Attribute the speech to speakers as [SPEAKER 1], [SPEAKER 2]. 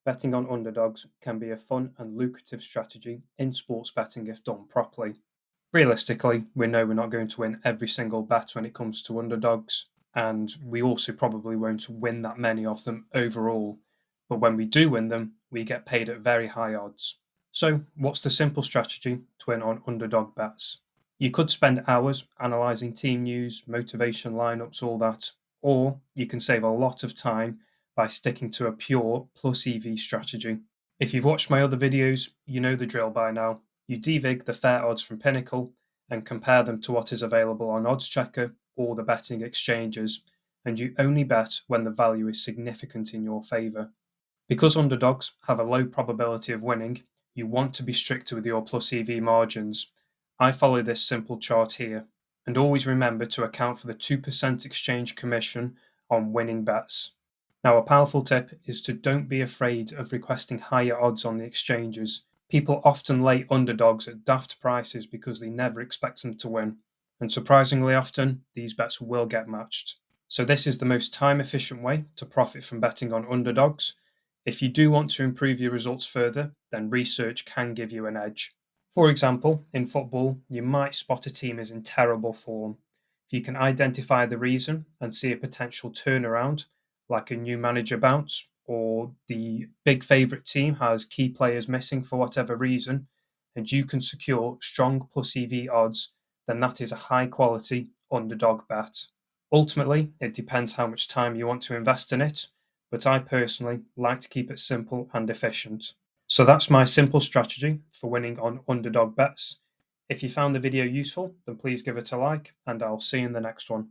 [SPEAKER 1] Betting on underdogs can be a fun and lucrative strategy in sports betting if done properly. Realistically, we know we're not going to win every single bet when it comes to underdogs, and we also probably won't win that many of them overall. But when we do win them, we get paid at very high odds. So, what's the simple strategy to win on underdog bets? You could spend hours analysing team news, motivation lineups, all that, or you can save a lot of time by sticking to a pure plus EV strategy. If you've watched my other videos, you know the drill by now. You devig the fair odds from Pinnacle and compare them to what is available on OddsChecker or the betting exchanges, and you only bet when the value is significant in your favour. Because underdogs have a low probability of winning, you want to be stricter with your plus EV margins. I follow this simple chart here, and always remember to account for the 2% exchange commission on winning bets. Now, a powerful tip is to don't be afraid of requesting higher odds on the exchanges. People often lay underdogs at daft prices because they never expect them to win, and surprisingly often, these bets will get matched. So, this is the most time efficient way to profit from betting on underdogs. If you do want to improve your results further, then research can give you an edge. For example, in football, you might spot a team is in terrible form. If you can identify the reason and see a potential turnaround, like a new manager bounce, or the big favourite team has key players missing for whatever reason, and you can secure strong plus EV odds, then that is a high quality underdog bet. Ultimately, it depends how much time you want to invest in it, but I personally like to keep it simple and efficient. So that's my simple strategy for winning on underdog bets. If you found the video useful, then please give it a like, and I'll see you in the next one.